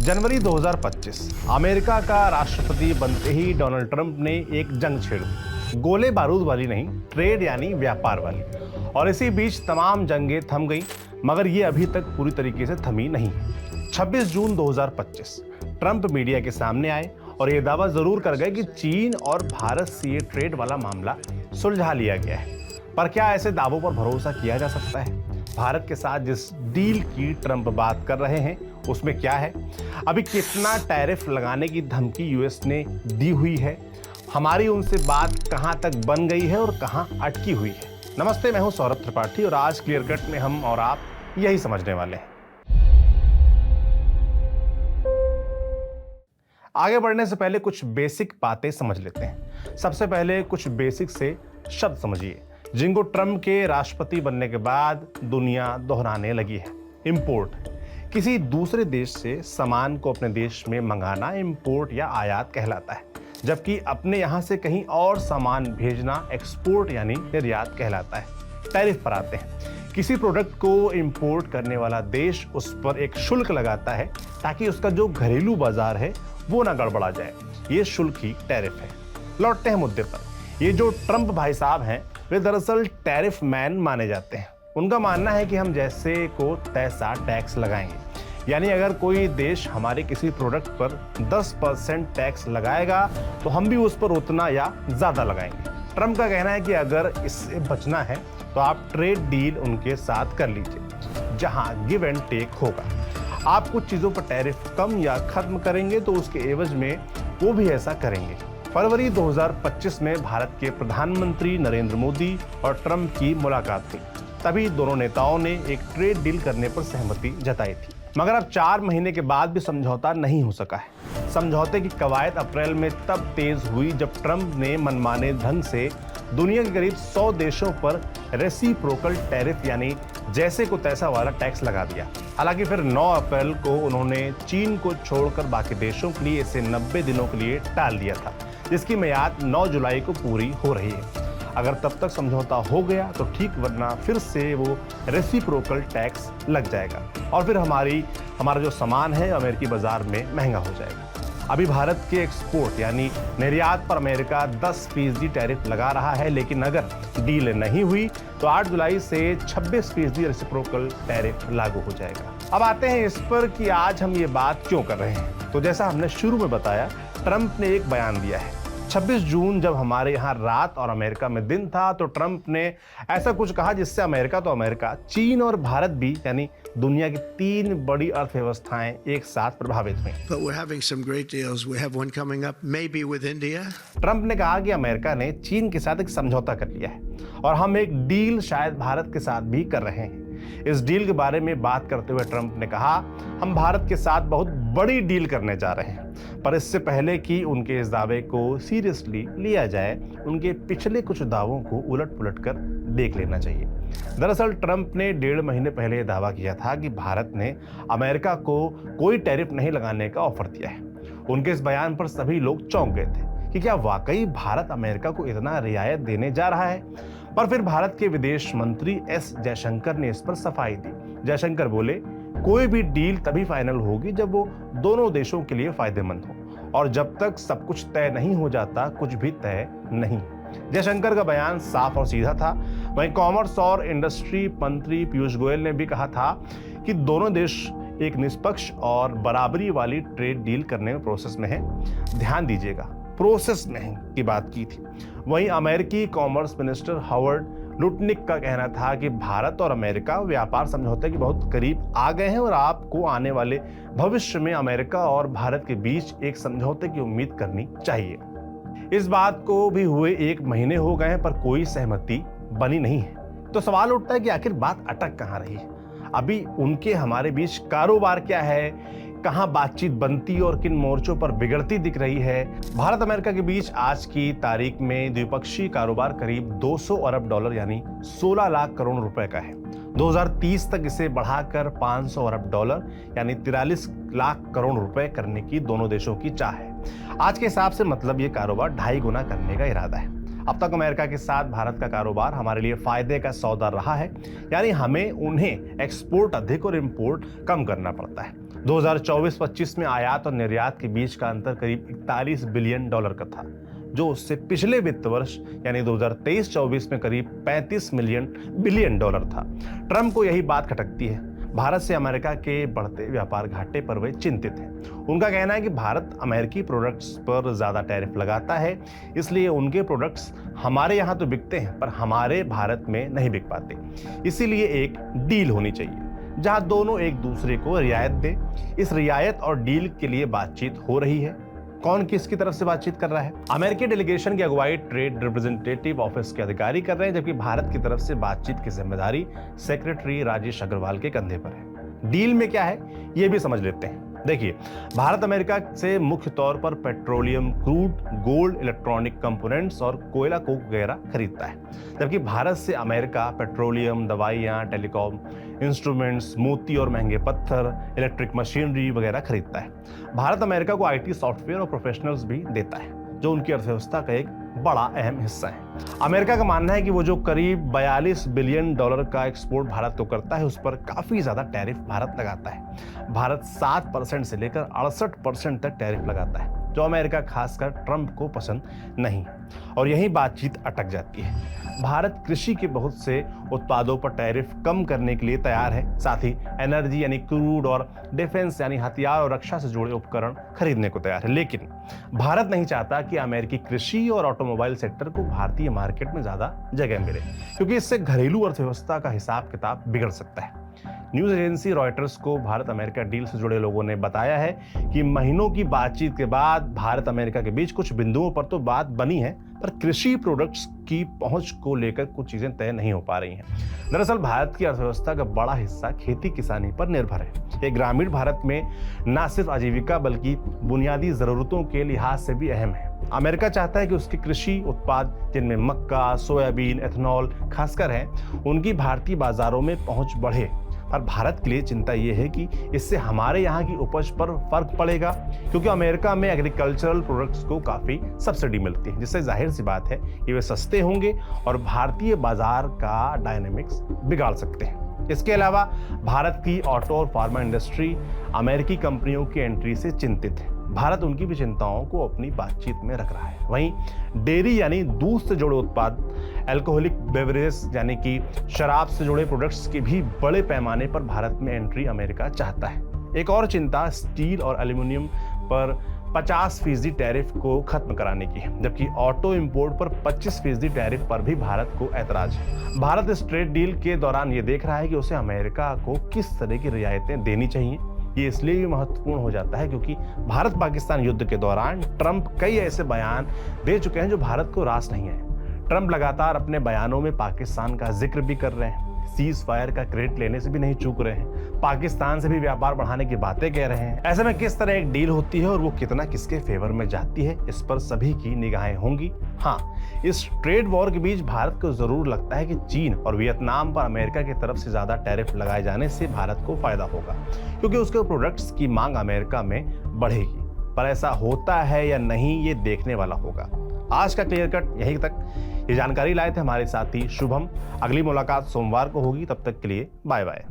जनवरी 2025 America का राष्ट्रपति बनते ही डोनाल्ड ट्रंप ने एक जंग छेड़ दी। गोले बारूद वाली नहीं, ट्रेड यानी व्यापार वाली। और इसी बीच तमाम जंगें थम गईं, मगर ये अभी तक पूरी तरीके से थमी नहीं है। 26 जून 2025 ट्रंप मीडिया के सामने आए और ये दावा जरूर कर गए कि चीन और भारत से ये ट्रेड वाला मामला सुलझा लिया गया है। पर क्या ऐसे दावों पर भरोसा किया जा सकता है? भारत के साथ जिस डील की ट्रंप बात कर रहे हैं उसमें क्या है? अभी कितना टैरिफ लगाने की धमकी यूएस ने दी हुई है? हमारी उनसे बात कहां तक बन गई है और कहां अटकी हुई है? नमस्ते, मैं हूं सौरभ त्रिपाठी और आज क्लियर कट में हम और आप यही समझने वाले हैं। आगे बढ़ने से पहले कुछ बेसिक बातें समझ लेते हैं। सबसे पहले कुछ बेसिक से शब्द समझिए जिनको ट्रंप के राष्ट्रपति बनने के बाद दुनिया दोहराने लगी है। इंपोर्ट, किसी दूसरे देश से सामान को अपने देश में मंगाना इंपोर्ट या आयात कहलाता है, जबकि अपने यहां से कहीं और सामान भेजना एक्सपोर्ट यानी निर्यात कहलाता है। टैरिफ पर आते हैं। किसी प्रोडक्ट को इंपोर्ट करने वाला देश उस पर एक शुल्क लगाता है ताकि उसका जो घरेलू बाजार है वो ना गड़बड़ा जाए। ये शुल्क ही टैरिफ है। लौटते हैं मुद्दे पर। ये जो ट्रंप भाई साहब हैं वे दरअसल टैरिफ मैन माने जाते हैं। उनका मानना है कि हम जैसे को तैसा टैक्स लगाएंगे, यानी अगर कोई देश हमारे किसी प्रोडक्ट पर 10% टैक्स लगाएगा तो हम भी उस पर उतना या ज्यादा लगाएंगे। ट्रंप का कहना है कि अगर इससे बचना है तो आप ट्रेड डील उनके साथ कर लीजिए जहां गिव एंड टेक होगा। आप कुछ चीजों पर टैरिफ कम या खत्म करेंगे तो उसके एवज में वो भी ऐसा करेंगे। फरवरी 2025 में भारत के प्रधानमंत्री नरेंद्र मोदी और ट्रंप की मुलाकात हुई। तभी दोनों नेताओं ने एक ट्रेड डील करने पर सहमति जताई थी, मगर अब 4 महीने के बाद भी समझौता नहीं हो सका है। समझौते की कवायद अप्रैल में तब तेज हुई जब ट्रंप ने मनमाने ढंग से दुनिया के करीब 100 देशों पर रेसिप्रोकल टैरिफ यानी जैसे को तैसा वाला टैक्स लगा दिया। हालांकि फिर 9 अप्रैल को उन्होंने चीन को छोड़कर बाकी देशों के लिए इसे 90 दिनों के लिए टाल दिया था, जिसकी मियाद 9 जुलाई को पूरी हो रही है। अगर तब तक समझौता हो गया तो ठीक, वरना फिर से वो रेसिप्रोकल टैक्स लग जाएगा और फिर हमारा जो सामान है अमेरिकी बाजार में महंगा हो जाएगा। अभी भारत के एक्सपोर्ट यानी निर्यात पर अमेरिका 10% टैरिफ लगा रहा है, लेकिन अगर डील नहीं हुई तो 8 जुलाई से 26% रेसिप्रोकल टैरिफ लागू हो जाएगा। अब आते हैं इस पर कि आज हम ये बात क्यों कर रहे हैं। तो जैसा हमने शुरू में बताया, ट्रंप ने एक बयान दिया है। 26 जून जब हमारे यहाँ रात और अमेरिका में दिन था तो ट्रंप ने ऐसा कुछ कहा जिससे अमेरिका तो अमेरिका, चीन और भारत भी यानी दुनिया की 3 बड़ी अर्थव्यवस्थाएं एक साथ प्रभावित हुई। But we're having some great deals. We have one coming up, maybe with India. Trump ने कहा कि अमेरिका ने चीन के साथ एक समझौता कर लिया है और हम एक डील शायद भारत के साथ भी कर रहे हैं। इस डील के बारे में बात करते हुए ट्रंप ने कहा, हम भारत के साथ बहुत बड़ी डील करने जा रहे हैं। पर इससे पहले कि उनके इस दावे को सीरियसली लिया जाए, उनके पिछले कुछ दावों को उलट पुलट कर देख लेना चाहिए। दरअसल ट्रंप ने 1.5 महीने पहले दावा किया था कि भारत ने अमेरिका को कोई टैरिफ नहीं लगाने का ऑफर दिया है। उनके इस बयान पर सभी लोग चौंक गए थे कि क्या वाकई भारत अमेरिका को इतना रियायत देने जा रहा है। पर फिर भारत के विदेश मंत्री एस जयशंकर ने इस पर सफाई दी। जयशंकर बोले, कोई भी डील तभी फाइनल होगी जब वो दोनों देशों के लिए फायदेमंद हो, और जब तक सब कुछ तय नहीं हो जाता कुछ भी तय नहीं। जयशंकर का बयान साफ और सीधा था। वहीं कॉमर्स और इंडस्ट्री मंत्री पीयूष गोयल ने भी कहा था कि दोनों देश एक निष्पक्ष और बराबरी वाली ट्रेड डील करने में प्रोसेस में है। ध्यान दीजिएगा, प्रोसेस में की बात की थी। वहीं अमेरिकी कॉमर्स मिनिस्टर हावर्ड लुटनिक का कहना था कि भारत और अमेरिका व्यापार समझौते के बहुत करीब आ गए हैं और आपको आने वाले भविष्य में अमेरिका और भारत के बीच एक समझौते की उम्मीद करनी चाहिए। इस बात को भी हुए 1 महीने हो गए हैं पर कोई सहमति बनी नहीं है। तो सवाल उठता है कि आखिर बात अटक कहां रही है? अभी उनके हमारे बीच कारोबार क्या है, कहां बातचीत बनती और किन मोर्चों पर बिगड़ती दिख रही है? भारत अमेरिका के बीच आज की तारीख में द्विपक्षीय कारोबार करीब 200 अरब डॉलर यानी 16 लाख करोड़ रुपए का है। 2030 तक इसे बढ़ाकर 500 अरब डॉलर यानी 43 लाख करोड़ रुपए करने की दोनों देशों की चाह है। आज के हिसाब से मतलब ये कारोबार 2.5 गुना करने का इरादा है। अब तक अमेरिका के साथ भारत का कारोबार हमारे लिए फायदे का सौदा रहा है, यानी हमें उन्हें एक्सपोर्ट अधिक और इंपोर्ट कम करना पड़ता है। 2024-25 में आयात और निर्यात के बीच का अंतर करीब 41 बिलियन डॉलर का था, जो उससे पिछले वित्त वर्ष यानी 2023-24 में करीब 35 बिलियन डॉलर था। ट्रंप को यही बात खटकती है। भारत से अमेरिका के बढ़ते व्यापार घाटे पर वे चिंतित हैं। उनका कहना है कि भारत अमेरिकी प्रोडक्ट्स पर ज़्यादा टैरिफ लगाता है, इसलिए उनके प्रोडक्ट्स हमारे यहाँ तो बिकते हैं पर हमारे भारत में नहीं बिक पाते। इसीलिए एक डील होनी चाहिए जहां दोनों एक दूसरे को रियायत दें। इस रियायत और डील के लिए बातचीत हो रही है। कौन किसकी तरफ से बातचीत कर रहा है? अमेरिकी डेलीगेशन की अगुवाई ट्रेड रिप्रेजेंटेटिव ऑफिस के अधिकारी कर रहे हैं, जबकि भारत की तरफ से बातचीत की जिम्मेदारी सेक्रेटरी राजेश अग्रवाल के कंधे पर है। डील में क्या है ये भी समझ लेते हैं। देखिए, भारत अमेरिका से मुख्य तौर पर petroleum, crude, gold, electronic components और कोयला कोक वगैरह खरीदता है, जबकि भारत से अमेरिका पेट्रोलियम, दवाइयाँ, टेलीकॉम इंस्ट्रूमेंट्स, मोती और महंगे पत्थर, इलेक्ट्रिक मशीनरी वगैरह खरीदता है। भारत अमेरिका को आईटी सॉफ्टवेयर और प्रोफेशनल्स भी देता है, जो उनकी अर्थव्यवस्था का एक बड़ा अहम हिस्सा है। अमेरिका का मानना है कि वो जो करीब 42 बिलियन डॉलर का एक्सपोर्ट भारत को करता है, उस पर काफी ज्यादा टैरिफ भारत लगाता है। भारत 7% से लेकर 68% तक टैरिफ लगाता है, जो अमेरिका खासकर ट्रंप को पसंद नहीं है, और यही बातचीत अटक जाती है। भारत कृषि के बहुत से उत्पादों पर टैरिफ कम करने के लिए तैयार है, साथ ही एनर्जी यानी क्रूड और डिफेंस यानी हथियार और रक्षा से जुड़े उपकरण खरीदने को तैयार है। लेकिन भारत नहीं चाहता कि अमेरिकी कृषि और ऑटोमोबाइल सेक्टर को भारतीय मार्केट में ज्यादा जगह मिले, क्योंकि इससे घरेलू अर्थव्यवस्था का हिसाब किताब बिगड़ सकता है। न्यूज एजेंसी रॉयटर्स को भारत अमेरिका डील से जुड़े लोगों ने बताया है कि महीनों की बातचीत के बाद भारत अमेरिका के बीच कुछ बिंदुओं पर तो बात बनी है, पर कृषि प्रोडक्ट्स की पहुंच को लेकर कुछ चीजें तय नहीं हो पा रही हैं। दरअसल भारत की अर्थव्यवस्था का बड़ा हिस्सा खेती किसानी पर निर्भर है। ये ग्रामीण भारत में न सिर्फ आजीविका बल्कि बुनियादी जरूरतों के लिहाज से भी अहम है। अमेरिका चाहता है कि उसके कृषि उत्पाद, जिनमें मक्का, सोयाबीन, एथेनॉल खासकर हैं, उनकी भारतीय बाजारों में पहुंच बढ़े। पर भारत के लिए चिंता यह है कि इससे हमारे यहाँ की उपज पर फर्क पड़ेगा, क्योंकि अमेरिका में एग्रीकल्चरल प्रोडक्ट्स को काफी सब्सिडी मिलती है, जिससे जाहिर सी बात है कि वे सस्ते होंगे और भारतीय बाजार का डायनेमिक्स बिगाड़ सकते हैं। इसके अलावा भारत की ऑटो और फार्मा इंडस्ट्री अमेरिकी कंपनियों की एंट्री से चिंतित है। भारत उनकी भी चिंताओं को अपनी बातचीत में रख रहा है। वहीं डेयरी यानी दूध से जुड़े उत्पाद, अल्कोहलिक बेवरेजेस यानी कि शराब से जुड़े प्रोडक्ट्स की भी बड़े पैमाने पर भारत में एंट्री अमेरिका चाहता है। एक और चिंता स्टील और एल्यूमिनियम पर 50% टैरिफ को खत्म कराने की है, जबकि ऑटो इंपोर्ट पर 25% टैरिफ पर भी भारत को ऐतराज है। भारत इस ट्रेड डील के दौरान ये देख रहा है कि उसे अमेरिका को किस तरह की रियायतें देनी चाहिए। ये इसलिए भी महत्वपूर्ण हो जाता है क्योंकि भारत पाकिस्तान युद्ध के दौरान ट्रंप कई ऐसे बयान दे चुके हैं जो भारत को रास नहीं है। ट्रंप लगातार अपने बयानों में पाकिस्तान का जिक्र भी कर रहे हैं, सीज फायर का क्रेडिट लेने से भी नहीं चूक रहे हैं, पाकिस्तान से भी व्यापार बढ़ाने की बातें कह रहे हैं। ऐसे में किस तरह एक डील होती है और वो कितना किसके फेवर में जाती है, इस पर सभी की निगाहें होंगी। हाँ, इस ट्रेड वॉर के बीच भारत को जरूर लगता है कि चीन और वियतनाम पर अमेरिका की तरफ से ज्यादा टैरिफ लगाए जाने से भारत को फायदा होगा, क्योंकि उसके प्रोडक्ट्स की मांग अमेरिका में बढ़ेगी। पर ऐसा होता है या नहीं, ये देखने वाला होगा। आज का क्लियर कट यहीं तक। ये जानकारी लाए थे हमारे साथी शुभम। अगली मुलाकात सोमवार को होगी, तब तक के लिए बाय बाय।